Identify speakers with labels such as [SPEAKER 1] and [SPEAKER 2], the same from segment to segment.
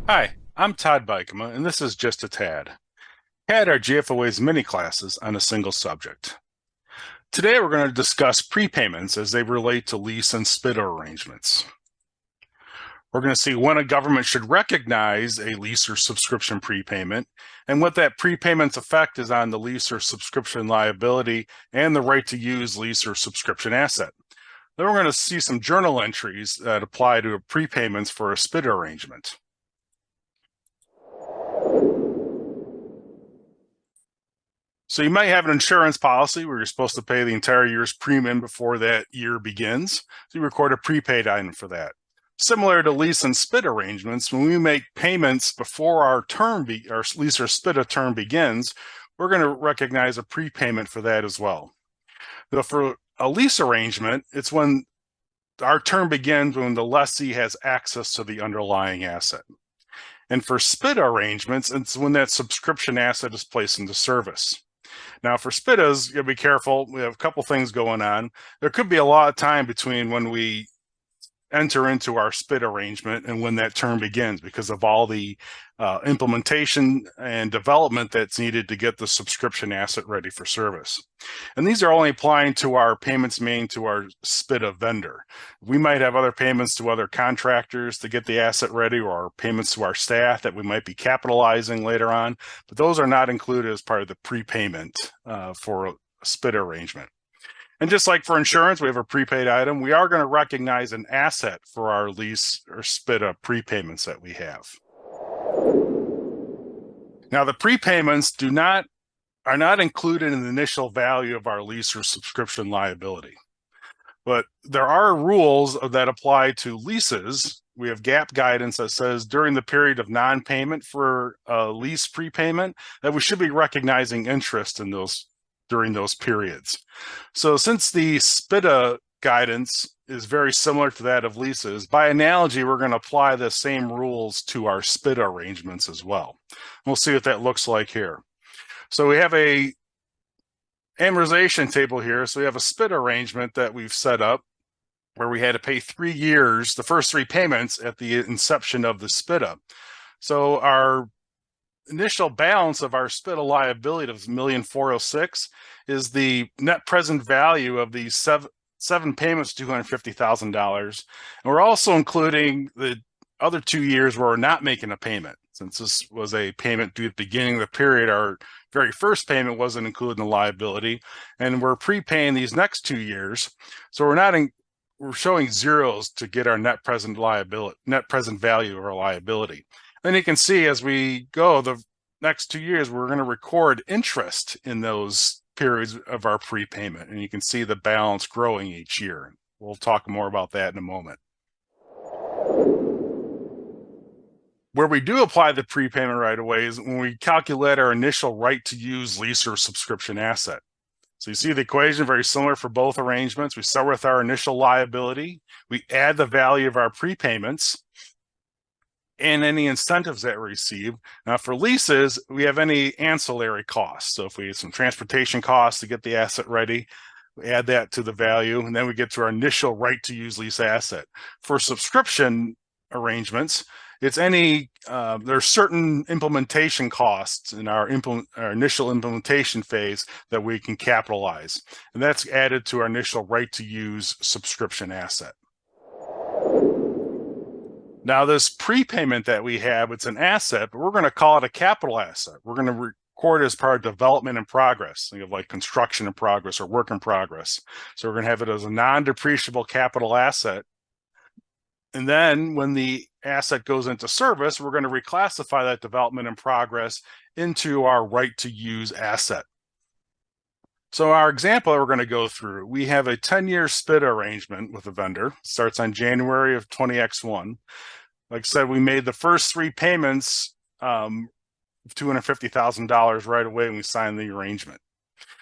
[SPEAKER 1] Hi, I'm Todd Buikema, and this is just a T.A.D. T.A.D are GFOA's mini classes on a single subject. Today we're going to discuss prepayments as they relate to lease and SBITA arrangements. We're going to see when a government should recognize a lease or subscription prepayment and what that prepayment's effect is on the lease or subscription liability and the right to use lease or subscription asset. Then we're going to see some journal entries that apply to prepayments for a SBITA arrangement. So you might have an insurance policy where you're supposed to pay the entire year's premium before that year begins. So you record a prepaid item for that. Similar to lease and SBITA arrangements, when we make payments before our lease or SBITA term begins, we're going to recognize a prepayment for that as well. Though for a lease arrangement, it's when our term begins when the lessee has access to the underlying asset. And for SBITA arrangements, it's when that subscription asset is placed into service. Now for SBITAs, you gotta be careful. We have a couple things going on. There could be a lot of time between when we enter into our SBITA arrangement and when that term begins because of all the implementation and development that's needed to get the subscription asset ready for service. And these are only applying to our payments made to our SBITA vendor. We might have other payments to other contractors to get the asset ready, or payments to our staff that we might be capitalizing later on, but those are not included as part of the prepayment for a SBITA arrangement. And just like for insurance, we have a prepaid item. We are going to recognize an asset for our lease or SBITA prepayments that we have. Now, the prepayments are not included in the initial value of our lease or subscription liability. But there are rules that apply to leases. We have GAAP guidance that says during the period of non-payment for a lease prepayment that we should be recognizing interest in those during those periods. So since the SBITA guidance is very similar to that of leases, by analogy, we're going to apply the same rules to our SBITA arrangements as well. We'll see what that looks like here. So we have a amortization table here. So we have a SBITA arrangement that we've set up where we had to pay 3 years, the first 3 payments at the inception of the SBITA. So our initial balance of our SBITA liability of $1,406,000 is the net present value of these seven payments, $250,000. And we're also including the other 2 years where we're not making a payment. Since this was a payment due at the beginning of the period, our very first payment wasn't included in the liability, and we're prepaying these next 2 years. So we're showing zeros to get our net present value of our liability. Then you can see as we go, the next 2 years, we're going to record interest in those periods of our prepayment. And you can see the balance growing each year. We'll talk more about that in a moment. Where we do apply the prepayment right away is when we calculate our initial right to use lease or subscription asset. So you see the equation very similar for both arrangements. We start with our initial liability. We add the value of our prepayments and any incentives that we receive. Now for leases, we have any ancillary costs. So if we have some transportation costs to get the asset ready, we add that to the value, and then we get to our initial right to use lease asset. For subscription arrangements, it's there's certain implementation costs in our initial implementation phase that we can capitalize. And that's added to our initial right to use subscription asset. Now this prepayment that we have, it's an asset, but we're going to call it a capital asset. We're going to record it as part of development in progress. Think of like construction in progress or work in progress. So we're going to have it as a non-depreciable capital asset. And then when the asset goes into service, we're going to reclassify that development in progress into our right to use asset. So our example that we're going to go through, we have a 10-year SBITA arrangement with a vendor. It starts on January of 20X1. Like I said, we made the first 3 payments of $250,000 right away when we signed the arrangement.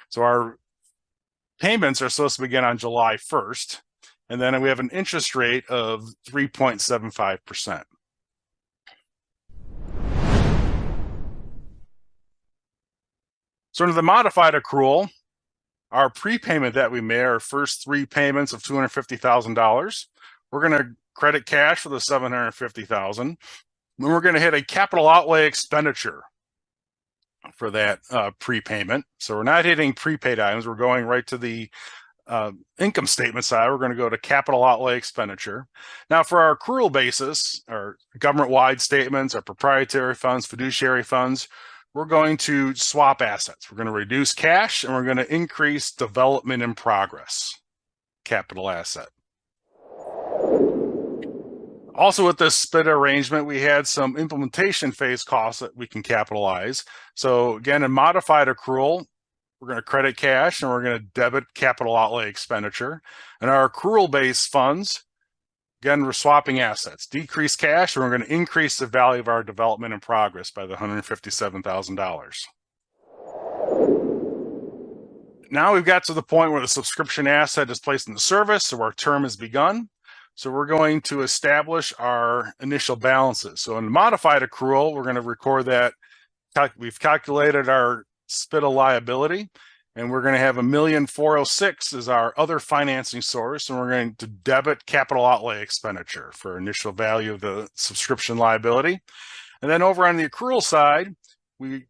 [SPEAKER 1] So our payments are supposed to begin on July 1st. And then we have an interest rate of 3.75%. So under the modified accrual, our prepayment that we made, our first 3 payments of $250,000. We're going to credit cash for the $750,000. Then we're going to hit a capital outlay expenditure for that prepayment. So we're not hitting prepaid items. We're going right to the income statement side. We're going to go to capital outlay expenditure. Now for our accrual basis, our government-wide statements, our proprietary funds, fiduciary funds, we're going to swap assets. We're going to reduce cash and we're going to increase development in progress, capital asset. Also with this SBITA arrangement, we had some implementation phase costs that we can capitalize. So again, in modified accrual, we're going to credit cash and we're going to debit capital outlay expenditure. And our accrual-based funds, again, we're swapping assets, decrease cash, and we're going to increase the value of our development in progress by the $157,000. Now we've got to the point where the subscription asset is placed into service, so our term has begun. So we're going to establish our initial balances. So in modified accrual, we're going to record that we've calculated our SBITA liability, and we're going to have $1,406,000 as our other financing source, and we're going to debit capital outlay expenditure for initial value of the subscription liability. And then over on the accrual side, we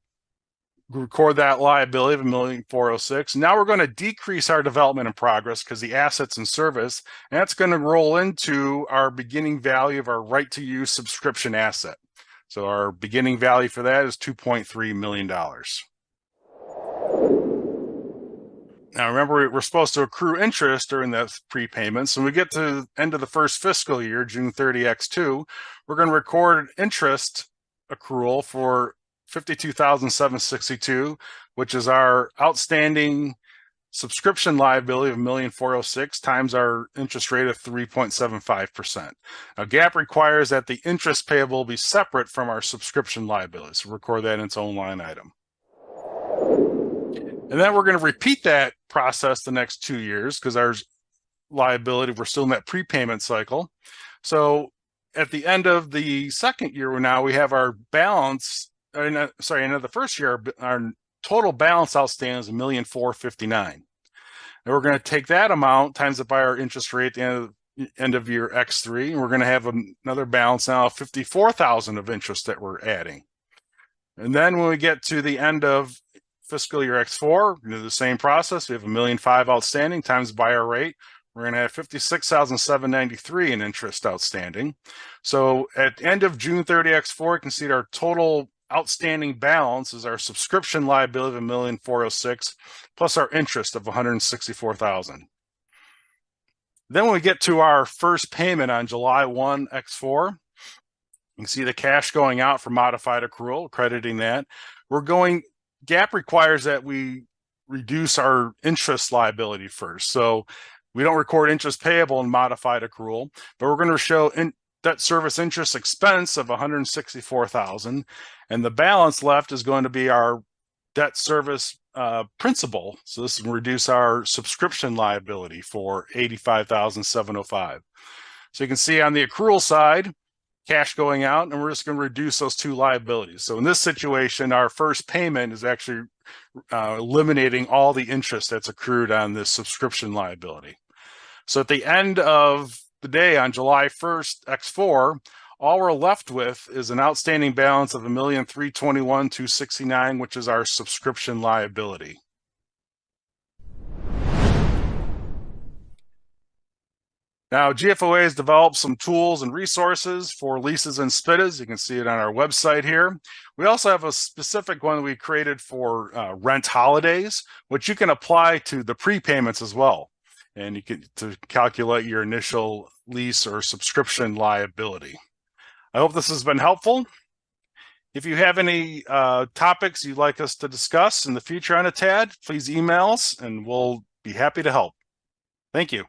[SPEAKER 1] record that liability of $1,406,000. Now we're going to decrease our development in progress because the asset's in service, and that's going to roll into our beginning value of our right to use subscription asset. So our beginning value for that is $2.3 million. Now remember, we're supposed to accrue interest during the prepayment. So when we get to the end of the first fiscal year, June 30 X2, we're going to record interest accrual for $52,762, which is our outstanding subscription liability of $1,406,000 times our interest rate of 3.75%. Now GAAP requires that the interest payable be separate from our subscription liability. So record that in its own line item. And then we're going to repeat that process the next 2 years because our liability, we're still in that prepayment cycle. So at the end of the second year, now we have our balance, end of the first year, our total balance outstanding is $1,459,000. And we're going to take that amount, times it by our interest rate at the end of year X3, and we're going to have another balance now of $54,000 of interest that we're adding. And then when we get to the end of fiscal year X4, we're going to do the same process. We have $1,500,000 outstanding times by our rate. We're going to have $56,793 in interest outstanding. So at the end of June 30 X4, you can see our total outstanding balance is our subscription liability of $1,406,000 plus our interest of $164,000. Then when we get to our first payment on July 1 X4, you can see the cash going out for modified accrual, crediting that. GAAP requires that we reduce our interest liability first. So we don't record interest payable in modified accrual, but we're going to show debt service interest expense of $164,000, and the balance left is going to be our debt service principal. So this will reduce our subscription liability for $85,705. So you can see on the accrual side, cash going out, and we're just going to reduce those two liabilities. So in this situation, our first payment is actually eliminating all the interest that's accrued on this subscription liability. So at the end of the day on July 1st X4, all we're left with is an outstanding balance of $1,321,269, which is our subscription liability. Now, GFOA has developed some tools and resources for leases and SBITAs. You can see it on our website here. We also have a specific one we created for rent holidays, which you can apply to the prepayments as well. And you can to calculate your initial lease or subscription liability. I hope this has been helpful. If you have any topics you'd like us to discuss in the future on a TAD, please email us and we'll be happy to help. Thank you.